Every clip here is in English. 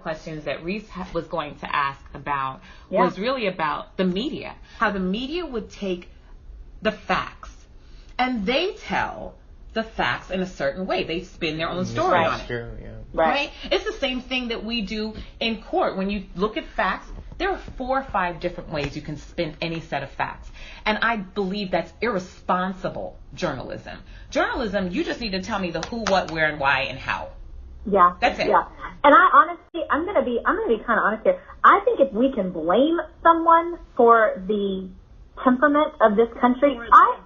questions that Reese was going to ask about was really about the media. How the media would take the facts and they tell the facts in a certain way. They spin their own story on it. True, yeah. Right? It's the same thing that we do in court. When you look at facts, there are 4 or 5 different ways you can spin any set of facts. And I believe that's irresponsible journalism. Journalism, you just need to tell me the who, what, where, and why, and how. Yeah. That's it. Yeah. And I honestly, I'm gonna be kind of honest here. I think if we can blame someone for the temperament of this country, I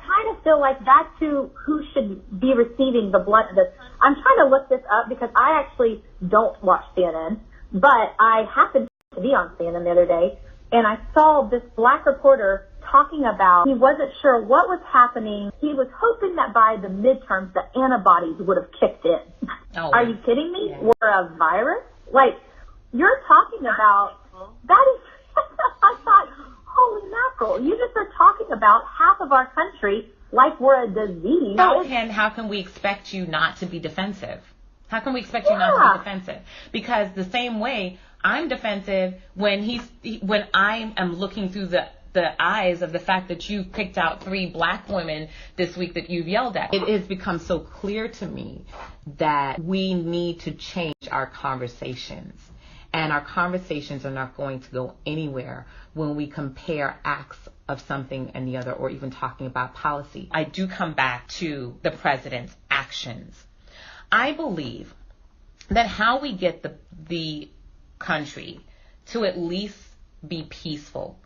kind of feel like that's who should be receiving the blunt of this. I'm trying to look this up because I actually don't watch CNN, but I happened to be on CNN the other day, and I saw this black reporter talking about he wasn't sure what was happening. He was hoping that by the midterms the antibodies would have kicked in. Oh, are you kidding me? Yeah. Or a virus? Like, you're talking about, that is, I thought, holy mackerel, you just are talking about half of our country like we're a disease. How can we expect you not to be defensive? How can we expect you not to be defensive? Because the same way I'm defensive when I am looking through the eyes of the fact that you've picked out 3 black women this week that you've yelled at. It has become so clear to me that we need to change our conversations. And our conversations are not going to go anywhere when we compare acts of something and the other, or even talking about policy. I do come back to the president's actions. I believe that how we get the country to at least be peaceful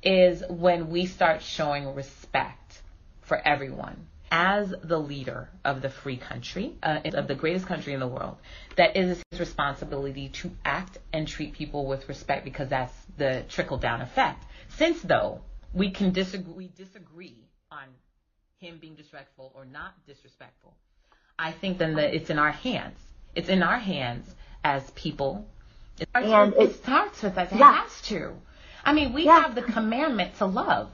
is when we start showing respect for everyone. As the leader of the free country, of the greatest country in the world, that is his responsibility to act and treat people with respect, because that's the trickle-down effect. Since, though, we disagree on him being disrespectful or not disrespectful, I think then that it's in our hands. It's in our hands as people. It starts with us. It has to. I mean, we have the commandment to love.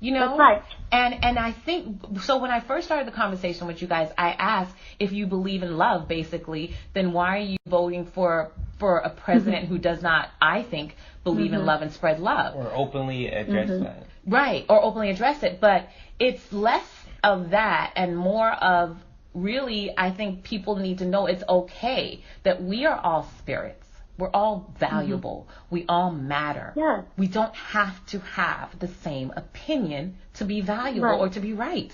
You know? That's right. And I think, so when I first started the conversation with you guys, I asked if you believe in love, basically, then why are you voting for a president who does not, I think, believe in love and spread love? Or openly address that. Right, or openly address it. But it's less of that and more of, really, I think people need to know it's okay that we are all spirits. We're all valuable. We all matter. Yeah. We don't have to have the same opinion to be valuable or to be right.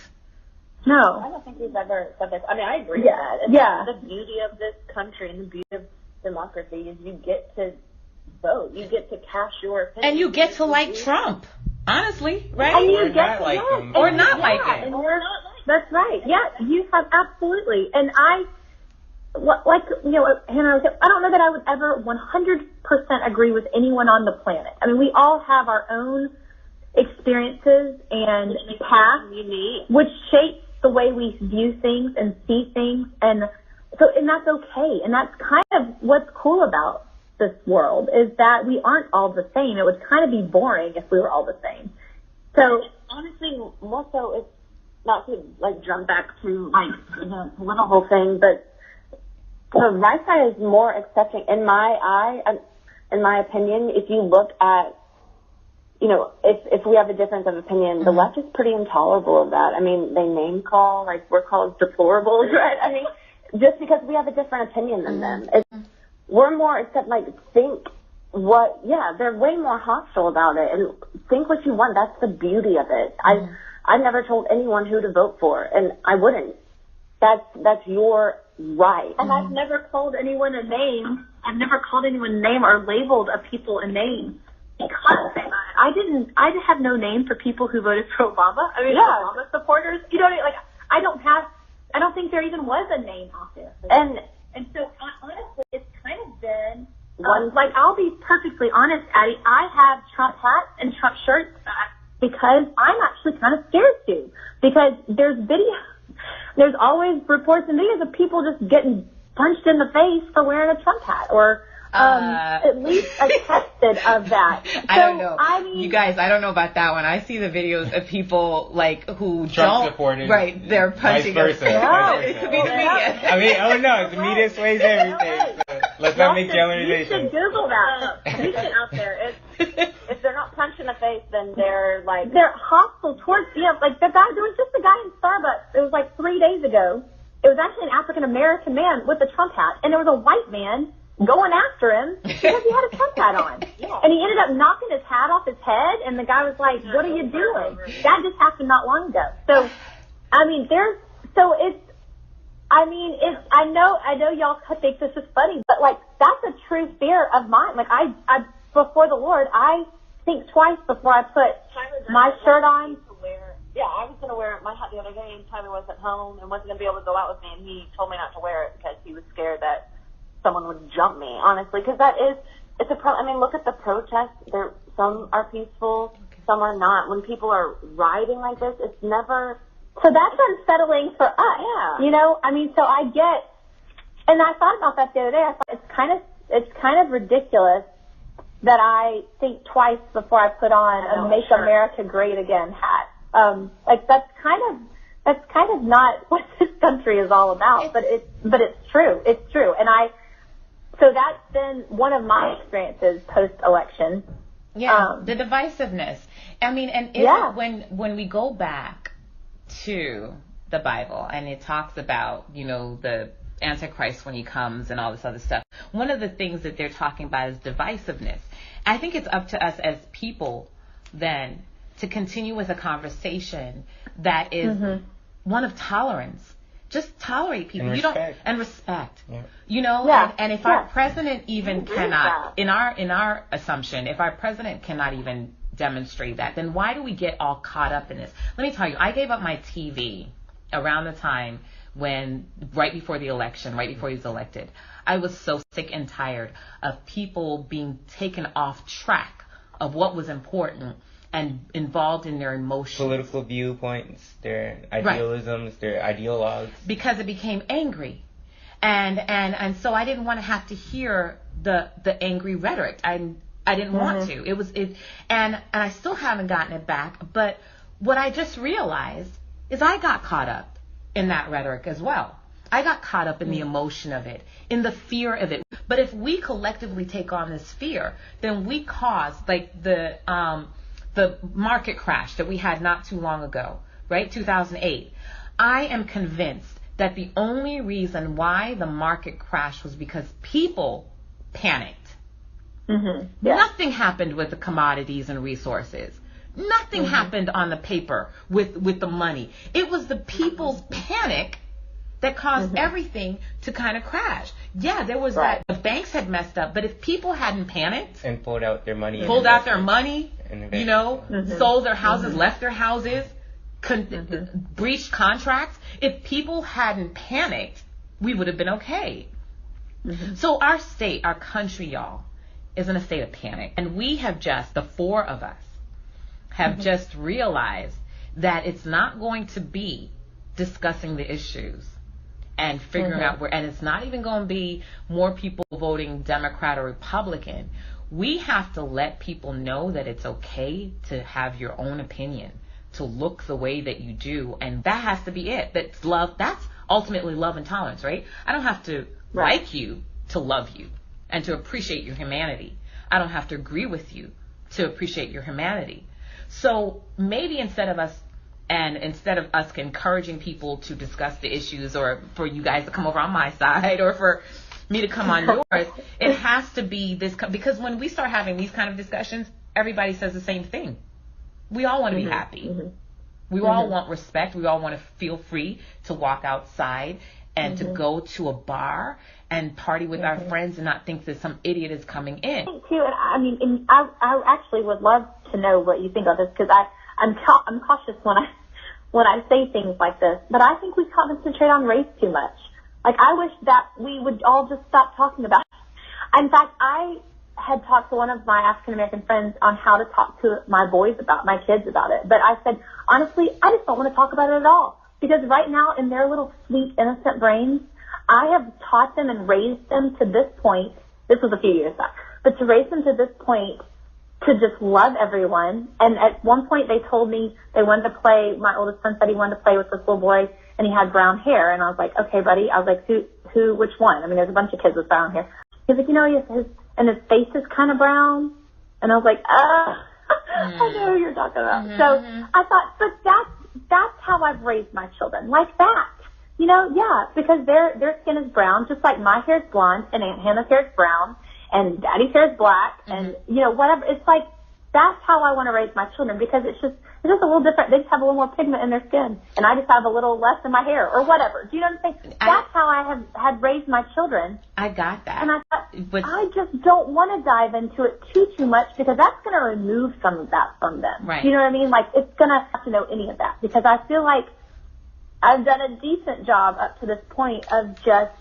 No. I don't think we've ever said this. I mean, I agree with that. And the beauty of this country and the beauty of democracy is you get to vote. You get to cast your opinion. And you get to like Trump. Honestly, right? And you or get not to like him. Or not like him. That's right. Yeah, you have absolutely. And Hannah, I don't know that I would ever 100% agree with anyone on the planet. I mean, we all have our own experiences and paths, which shape the way we view things and see things, and that's okay. And that's kind of what's cool about this world, is that we aren't all the same. It would kind of be boring if we were all the same. So honestly, more so, it's not to jump back to the political thing, but the right side is more accepting, in my opinion. If you look at, if we have a difference of opinion, the left is pretty intolerable of that. I mean, they name call, we're called deplorables, right? I mean, just because we have a different opinion than them. We're more they're way more hostile about it, and think what you want. That's the beauty of it. I never told anyone who to vote for, and I wouldn't. That's your right. And I've never called anyone a name. I've never called anyone a name or labeled a people a name. Because I have no name for people who voted for Obama. I mean, Obama supporters. I don't think there even was a name out there. And so honestly, it's kind of been I'll be perfectly honest, Addie. I have Trump hats and Trump shirts because I'm actually kind of scared to. Because there's always reports and videos of people just getting punched in the face for wearing a Trump hat, or at least attested of that. I don't know. I mean, you guys, I don't know about that one. I see the videos of people who Trump don't supporters, right. They're punching. Vice versa. It could be the media. I mean, the media sways everything. So. Let's not make You generalizations. should Google that. You should out there. If they're not punched in the face, then they're hostile towards, like the guy, there was just a guy in Starbucks, it was like 3 days ago. It was actually an African-American man with a Trump hat, and there was a white man going after him because he had a Trump hat on. Yeah. And he ended up knocking his hat off his head, and the guy was like, what are you doing? That just happened not long ago. So, I know y'all think this is funny, but like, that's a true fear of mine. Like, I before the Lord, I think twice before I put my shirt on. Yeah, I was going to wear my hat the other day, and Tyler wasn't home and wasn't going to be able to go out with me, and he told me not to wear it because he was scared that someone would jump me, honestly, because it's a problem. I mean, look at the protests. Some are peaceful, some are not. When people are rioting like this, it's never... So that's unsettling for us. Yeah. So I get... And I thought about that the other day. I thought it's kind of ridiculous that I think twice before I put on a Make America Great Again hat. That's kind of not what this country is all about, but it's true. It's true. And so that's been one of my experiences post-election. Yeah, the divisiveness. When we go back to the Bible and it talks about, the Antichrist when he comes and all this other stuff, one of the things that they're talking about is divisiveness. I think it's up to us as people then to continue with a conversation that is one of tolerance. Just tolerate people. And respect. Yeah. And if our president even cannot, in our assumption, if our president cannot even demonstrate that, then why do we get all caught up in this? Let me tell you, I gave up my TV around the time right before the election, right before he was elected. I was so sick and tired of people being taken off track of what was important and involved in their emotions. Political viewpoints, their idealisms, their ideologues. Because it became angry. And so I didn't want to have to hear the angry rhetoric. I didn't want to. And I still haven't gotten it back. But what I just realized is I got caught up in that rhetoric as well. I got caught up in the emotion of it, in the fear of it. But if we collectively take on this fear, then we cause like the market crash that we had not too long ago, right? 2008. I am convinced that the only reason why the market crashed was because people panicked. Mm-hmm. Yeah. Nothing happened with the commodities and resources. Nothing happened on the paper with the money. It was the people's panic that caused everything to kind of crash. Yeah, there was that. The banks had messed up, but if people hadn't panicked and pulled out their money, sold their houses, left their houses, breached contracts, if people hadn't panicked, we would have been okay. So our state, our country, y'all, is in a state of panic. And we have the four of us, have just realized that it's not going to be discussing the issues and figuring out and it's not even going to be more people voting Democrat or Republican. We have to let people know that it's okay to have your own opinion, to look the way that you do, and that has to be it. That's love. That's ultimately love and tolerance, right? I don't have to like you to love you and to appreciate your humanity. I don't have to agree with you to appreciate your humanity. So maybe instead of us encouraging people to discuss the issues, or for you guys to come over on my side, or for me to come on yours, it has to be this, because when we start having these kind of discussions, everybody says the same thing. We all want to be happy. We all want respect. We all want to feel free to walk outside and to go to a bar and party with our friends and not think that some idiot is coming in. I think too, and I actually would love to know what you think of this, because I'm cautious when I say things like this, but I think we concentrate on race too much. Like, I wish that we would all just stop talking about it. In fact, I had talked to one of my African American friends on how to talk to my kids about it. But I said, honestly, I just don't want to talk about it at all. Because right now, in their little sweet, innocent brains, I have taught them and raised them to this point. This was a few years back. But to raise them to this point, to just love everyone. And at one point, they told me they wanted to play, my oldest son said he wanted to play with this little boy, and he had brown hair. And I was like, okay, buddy. I was like, which one? I mean, there's a bunch of kids with brown hair. He's like, his face is kind of brown. And I was like, I know who you're talking about. Mm-hmm. So I thought, but that's how I've raised my children, like that. Because their skin is brown, just like my hair is blonde and Aunt Hannah's hair is brown and Daddy's hair is black and, whatever. It's like, that's how I want to raise my children because it's just a little different. They just have a little more pigment in their skin and I just have a little less in my hair or whatever. Do you know what I'm saying? That's how I had raised my children. I got that. And I thought, I just don't want to dive into it too much because that's going to remove some of that from them. Right. Do you know what I mean? Like, it's going to have to know any of that because I feel like I've done a decent job up to this point of just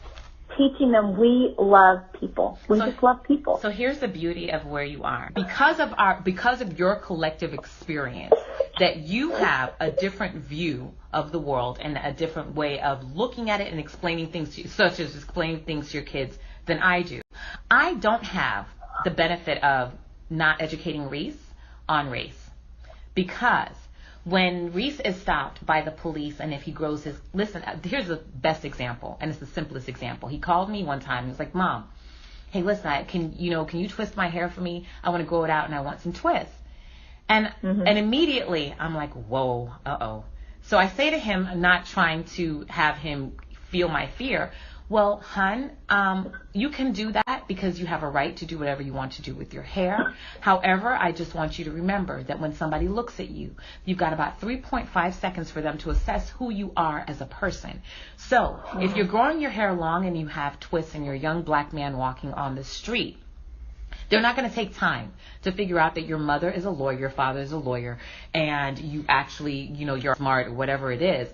teaching them we love people. We just love people. So here's the beauty of where you are. Because of your collective experience, that you have a different view of the world and a different way of looking at it and explaining things to you, such as explaining things to your kids than I do. I don't have the benefit of not educating Reese on race because when Reese is stopped by the police and if he grows his, listen, here's the best example and it's the simplest example. He called me one time and he was like, Mom, hey, listen, can you twist my hair for me? I want to grow it out and I want some twists. And immediately I'm like, whoa, uh-oh. So I say to him, not trying to have him feel my fear, well, hun, you can do that because you have a right to do whatever you want to do with your hair. However, I just want you to remember that when somebody looks at you, you've got about 3.5 seconds for them to assess who you are as a person. So if you're growing your hair long and you have twists and you're a young black man walking on the street, they're not going to take time to figure out that your mother is a lawyer, your father is a lawyer, and you actually, you're smart or whatever it is.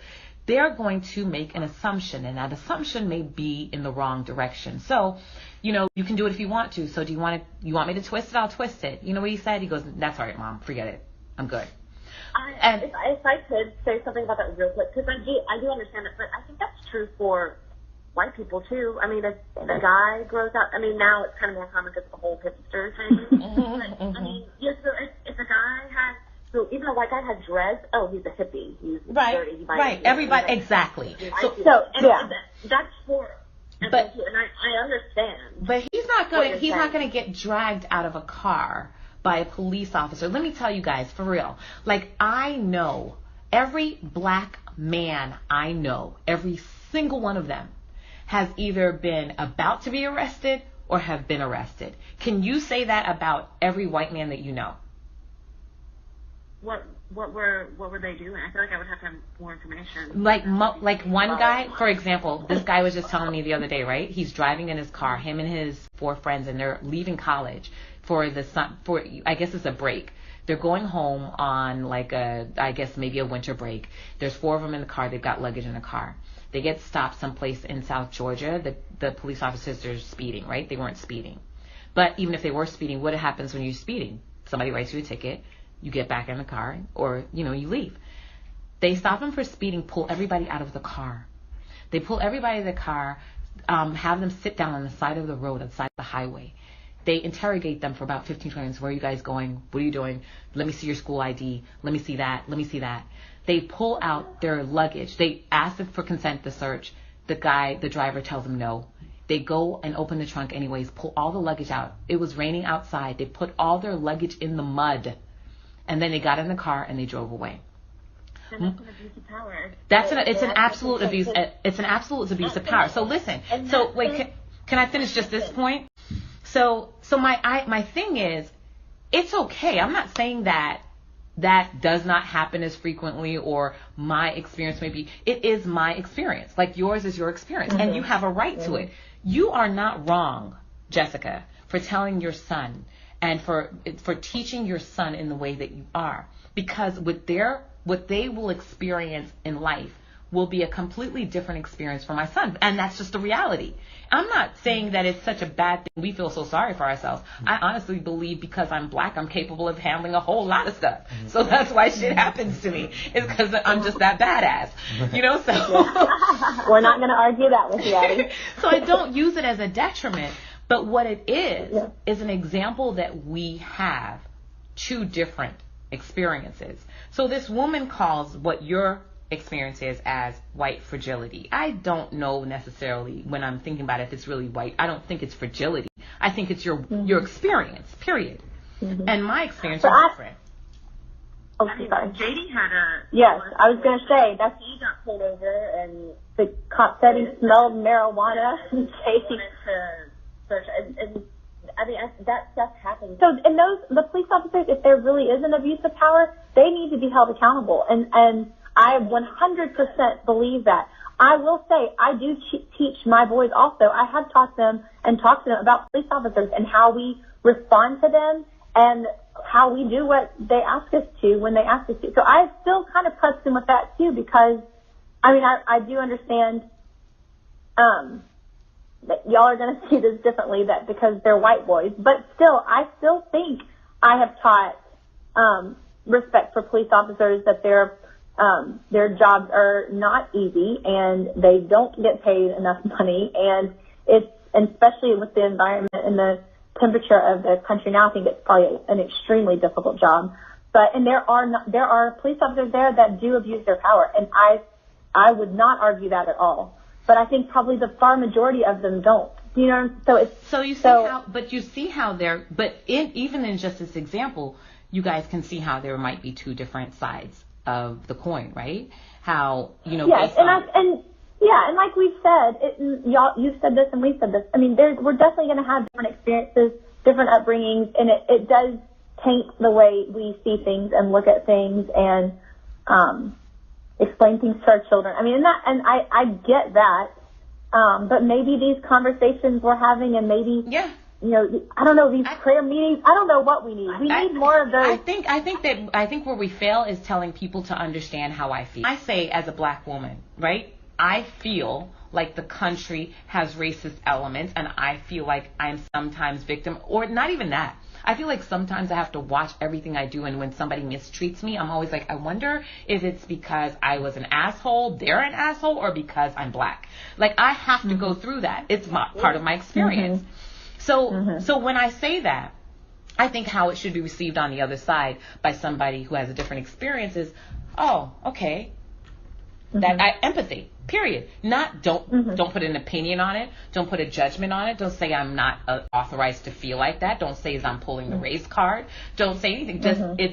They're going to make an assumption, and that assumption may be in the wrong direction. So, you can do it if you want to. So do you want me to twist it? I'll twist it. You know what he said? He goes, that's all right, Mom. Forget it. I'm good. If I could say something about that real quick, because I do understand it, but I think that's true for white people too. I mean, if a guy grows out, now it's kind of more common because of the whole hipster thing. But, so if a guy has, so even a white guy has dreads, oh, he's a hippie. He's dirty. Right. Everybody, exactly. That's for, and I understand. But he's not gonna get dragged out of a car by a police officer. Let me tell you guys, for real. Like, I know every black man I know, every single one of them has either been about to be arrested or have been arrested. Can you say that about every white man that you know? What were they doing? I feel like I would have to have more information. Like one guy, for example, this guy was just telling me the other day, right? He's driving in his car, him and his 4 friends, and they're leaving college for I guess it's a break. They're going home on maybe a winter break. There's 4 of them in the car. They've got luggage in the car. They get stopped someplace in South Georgia. The police officers are speeding, right? They weren't speeding. But even if they were speeding, what happens when you're speeding? Somebody writes you a ticket. You get back in the car or, you leave. They stop them for speeding, pull everybody out of the car. They pull everybody out of the car, have them sit down on the side of the road, on the side of the highway. They interrogate them for about 15, 20 minutes. Where are you guys going? What are you doing? Let me see your school ID. Let me see that. Let me see that. They pull out their luggage. They ask them for consent to search. The driver tells them no. They go and open the trunk anyways, pull all the luggage out. It was raining outside. They put all their luggage in the mud. And then they got in the car and they drove away. And that's an abuse of power. It's an absolute abuse. It's an absolute abuse of power. So listen. So wait, can I finish just this point? So my thing is, it's okay. I'm not saying that does not happen as frequently, or my experience may be. It is my experience. Like yours is your experience, and you have a right to it. You are not wrong, Jessica, for telling your son and for teaching your son in the way that you are, because what they will experience in life will be a completely different experience for my son, and that's just the reality. I'm not saying that it's such a bad thing. We feel so sorry for ourselves. I honestly believe because I'm black, I'm capable of handling a whole lot of stuff. So that's why shit happens to me. It's because I'm just that badass, So we're not going to argue that with you, Addie. So I don't use it as a detriment. But what it is an example that we have 2 different experiences. So this woman calls what your experience is as white fragility. I don't know necessarily, when I'm thinking about it, if it's really white. I don't think it's fragility. I think it's your experience, period. And my experience is different. Oh, sorry. JD had a... Yes, I was going to say, that he got pulled over and the cop said he smelled marijuana and JD to search. And I mean, that stuff happens. So, and the police officers, if there really is an abuse of power, they need to be held accountable. And I 100% believe that. I will say, I do teach my boys also. I have taught them about police officers and how we respond to them and how we do what they ask us to when they ask us to. So I still kind of press them with that too, because, I mean, I do understand, that y'all are going to see this differently, that because they're white boys, but still, I still think I have taught, respect for police officers, that their jobs are not easy and they don't get paid enough money, and especially with the environment and the temperature of the country now, I think it's probably an extremely difficult job. And there are police officers there that do abuse their power, and I would not argue that at all. But I think probably the far majority of them don't. You know, even in just this example, you guys can see how there might be two different sides of the coin, right? How, yes, and like we've said, you've said this and we've said this. I mean, we're definitely going to have different experiences, different upbringings, and it does taint the way we see things and look at things and explain things to our children. I mean, I get that, but maybe these conversations we're having, and maybe I don't know, these prayer meetings. I don't know what we need. We need more of those. I think where we fail is telling people to understand how I feel. I say, as a black woman, right? I feel like the country has racist elements, and I feel like I'm sometimes victim, or not even that. I feel like sometimes I have to watch everything I do, and when somebody mistreats me, I'm always like, I wonder if it's because I was an asshole, they're an asshole, or because I'm black. Like, I have to go through that. It's part of my experience. So when I say that, I think how it should be received on the other side by somebody who has a different experience is, oh, okay. Empathy, period. Don't put an opinion on it. Don't put a judgment on it. Don't say I'm not authorized to feel like that. Don't say I'm pulling the race card. Don't say anything.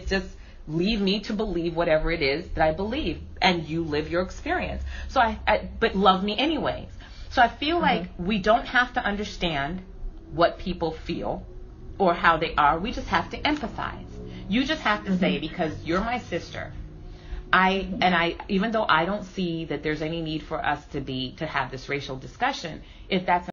Just leave me to believe whatever it is that I believe, and you live your experience. So but love me anyways. So I feel like we don't have to understand what people feel or how they are. We just have to empathize. You just have to say, because you're my sister, even though I don't see that there's any need for us to have this racial discussion, if that's